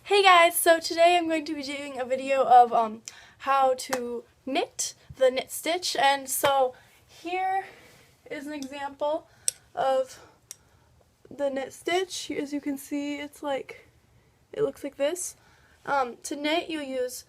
Hey guys, so today I'm going to be doing a video of how to knit the knit stitch, and so here is an example of the knit stitch. As you can see, it looks like this. To knit, you use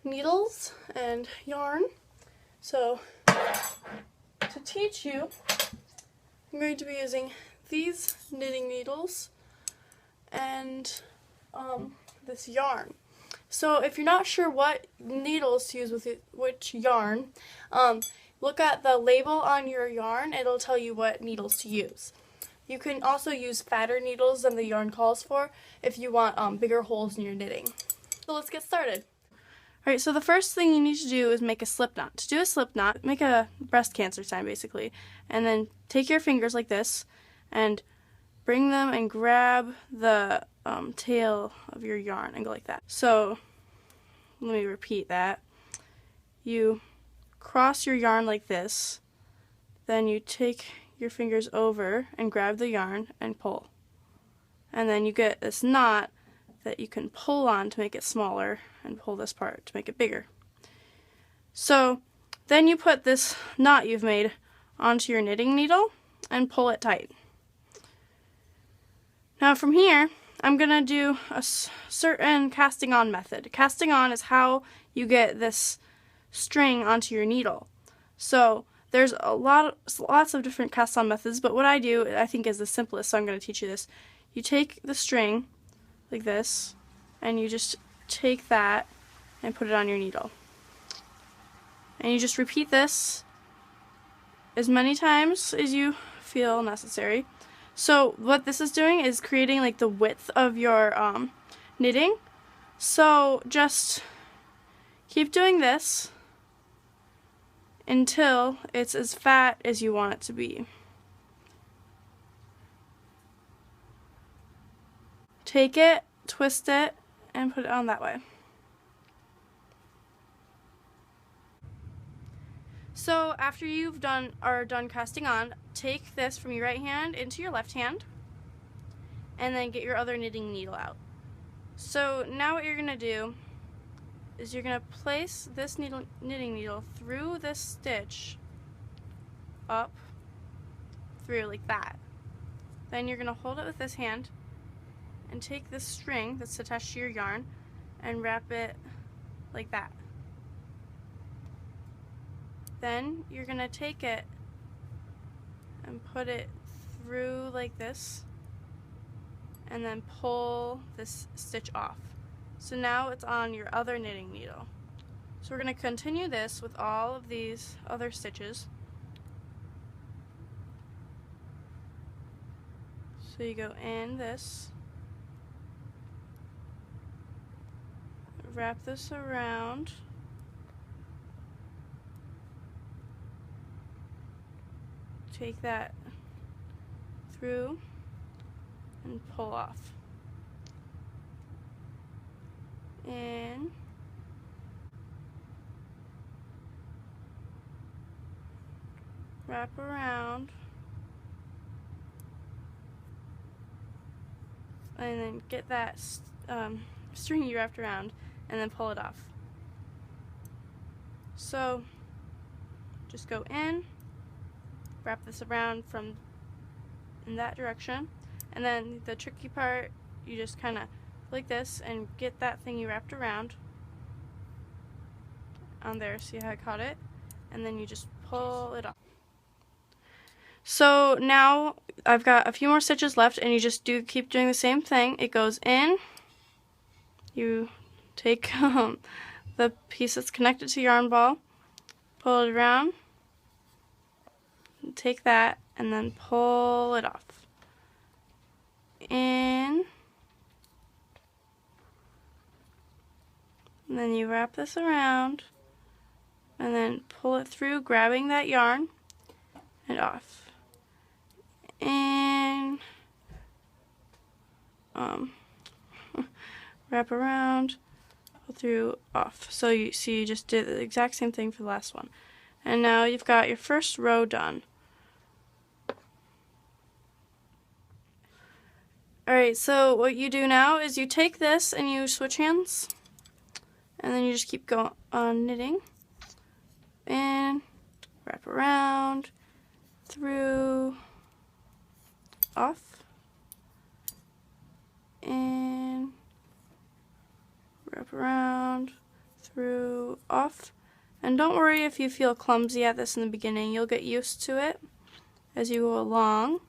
needles and yarn. So to teach you, I'm going to be using these knitting needles and this yarn. So if you're not sure what needles to use with which yarn, look at the label on your yarn. It'll tell you what needles to use. You can also use fatter needles than the yarn calls for if you want bigger holes in your knitting. So let's get started. Alright, so the first thing you need to do is make a slip knot. To do a slip knot, make a breast cancer sign basically, and then take your fingers like this and bring them and grab the tail of your yarn and go like that. So let me repeat that. You cross your yarn like this, then you take your fingers over and grab the yarn and pull. And then you get this knot that you can pull on to make it smaller and pull this part to make it bigger. So then you put this knot you've made onto your knitting needle and pull it tight. Now from here, I'm going to do a certain casting on method. Casting on is how you get this string onto your needle. So there's lots of different cast on methods, but what I do I think is the simplest, so I'm going to teach you this. You take the string like this, and you just take that and put it on your needle. And you just repeat this as many times as you feel necessary. So what this is doing is creating like the width of your knitting. So just keep doing this until it's as fat as you want it to be. Take it, twist it, and put it on that way. So after you've done casting on, take this from your right hand into your left hand and then get your other knitting needle out. So now what you're going to do is you're going to place this knitting needle through this stitch up through like that. Then you're going to hold it with this hand and take this string that's attached to your yarn and wrap it like that. Then you're going to take it and put it through like this and then pull this stitch off. So now it's on your other knitting needle. So we're going to continue this with all of these other stitches. So you go in this, wrap this around, take that through and pull off. In, wrap around, and then get that string you wrapped around and then pull it off. So just go in, wrap this around from in that direction, and then the tricky part, you just kind of like this and get that thing you wrapped around on there. See how I caught it? And then you just pull it off. So now I've got a few more stitches left, and you just keep doing the same thing. It goes in, you take the piece that's connected to your yarn ball, pull it around, take that, and then pull it off. In, and then you wrap this around and then pull it through, grabbing that yarn, and off. And wrap around, pull through, off. So you see, you just did the exact same thing for the last one. And now you've got your first row done. Alright, so what you do now is you take this and you switch hands, and then you just keep going on knitting, and wrap around, through, off, and wrap around, through, off. And don't worry if you feel clumsy at this in the beginning, you'll get used to it as you go along.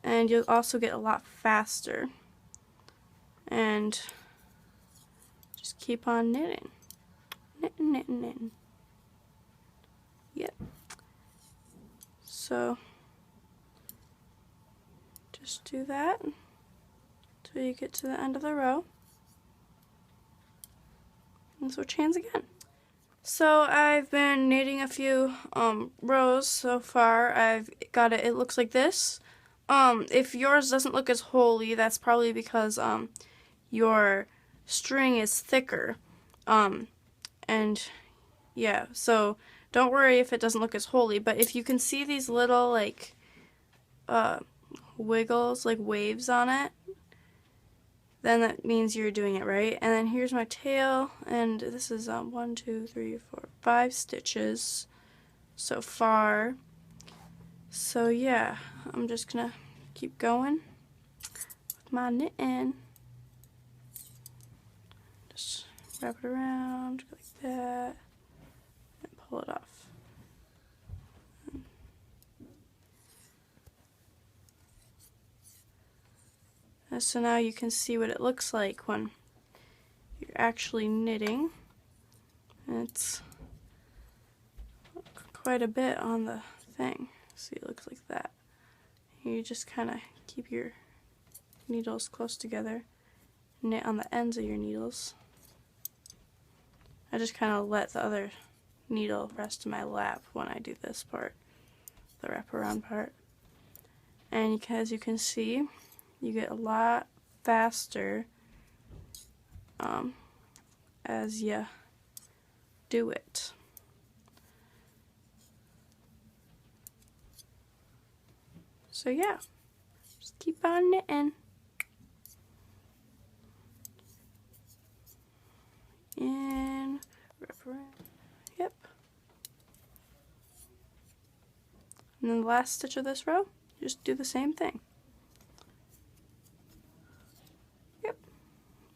And you'll also get a lot faster. And just keep on knitting. Knitting, knitting, knitting. Yep. So just do that until you get to the end of the row. And switch hands again. So I've been knitting a few rows so far. I've got it looks like this. If yours doesn't look as holy, that's probably because your string is thicker. And yeah, so don't worry if it doesn't look as holy, but if you can see these little like wiggles, like waves on it, then that means you're doing it right. And then here's my tail, and this is 1, 2, 3, 4, 5 stitches so far. So yeah, I'm just gonna keep going with my knitting. Just wrap it around like that and pull it off. And so now you can see what it looks like when you're actually knitting. And it's quite a bit on the thing. See, it looks like that. You just kind of keep your needles close together, knit on the ends of your needles. I just kind of let the other needle rest in my lap when I do this part, the wraparound part. And as you can see, you get a lot faster as you do it. So yeah, just keep on knitting. And wrap around. Yep. And then the last stitch of this row, just do the same thing. Yep.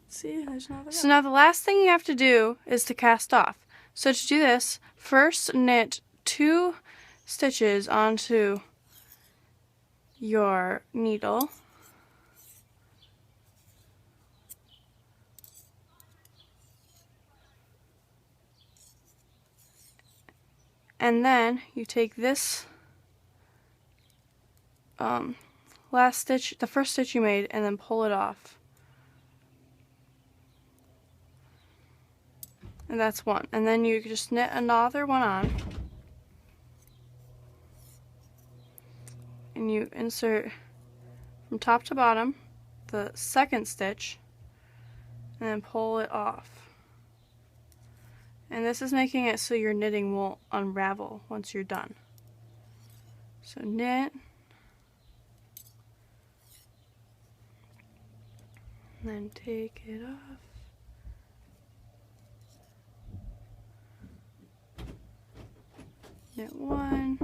See, there's another row. So now the last thing you have to do is to cast off. So to do this, first knit 2 stitches onto your needle. And then you take this last stitch, the first stitch you made, and then pull it off. And that's one. And then you just knit another one on. And you insert from top to bottom the second stitch and then pull it off. And this is making it so your knitting won't unravel once you're done. So knit, and then take it off. Knit 1.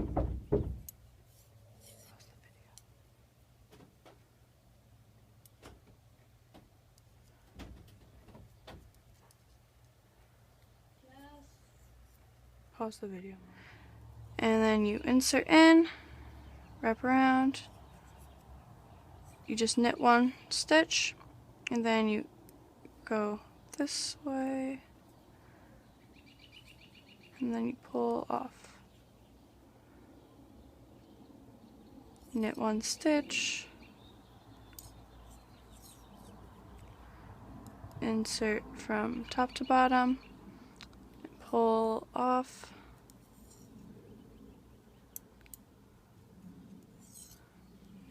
Pause the video. And then you insert in, wrap around, you just knit 1 stitch, and then you go this way, and then you pull off. Knit 1 stitch, insert from top to bottom, pull off,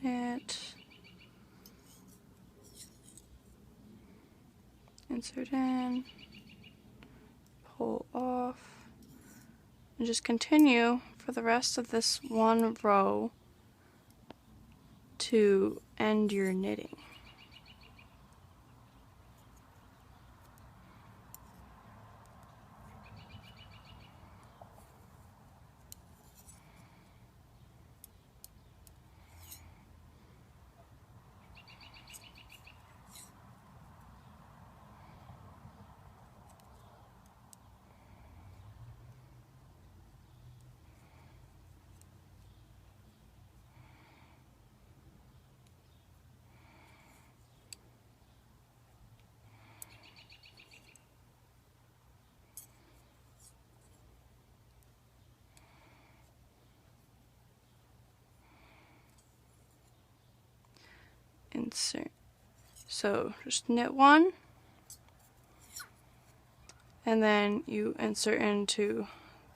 knit, insert in, pull off, and just continue for the rest of this one row to end your knitting. Insert. So just knit one, and then you insert into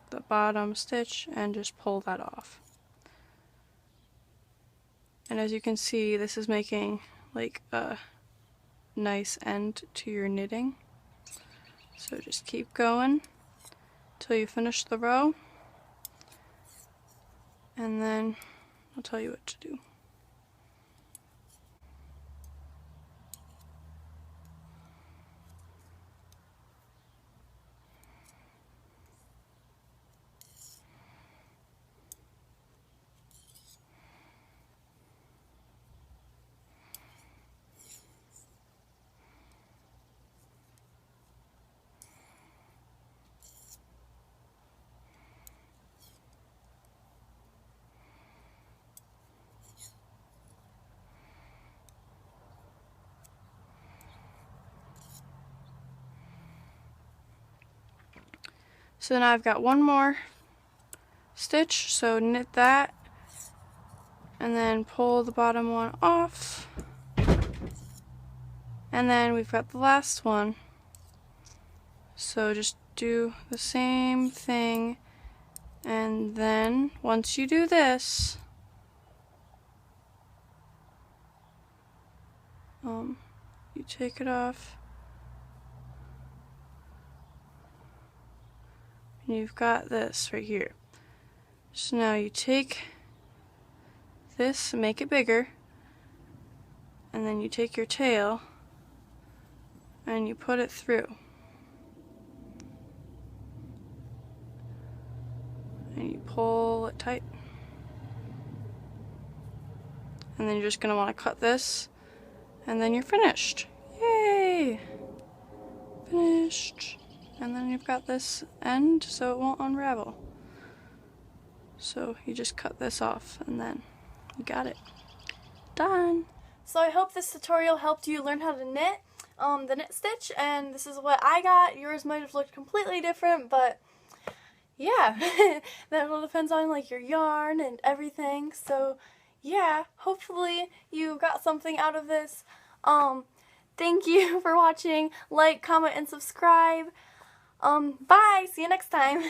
the bottom stitch and just pull that off. And as you can see, this is making like a nice end to your knitting. So just keep going till you finish the row, and then I'll tell you what to do. So now I've got one more stitch, so knit that and then pull the bottom one off, and then we've got the last one. So just do the same thing, and then once you do this, you take it off. And you've got this right here. So now you take this, make it bigger, and then you take your tail and you put it through. And you pull it tight. And then you're just going to want to cut this, and then you're finished. Yay! Finished. And then you've got this end so it won't unravel. So you just cut this off and then you got it. Done! So I hope this tutorial helped you learn how to knit the knit stitch, and this is what I got. Yours might have looked completely different, but yeah, that all depends on like your yarn and everything. So yeah, hopefully you got something out of this. Thank you for watching. Like, comment, and subscribe. Bye! See you next time.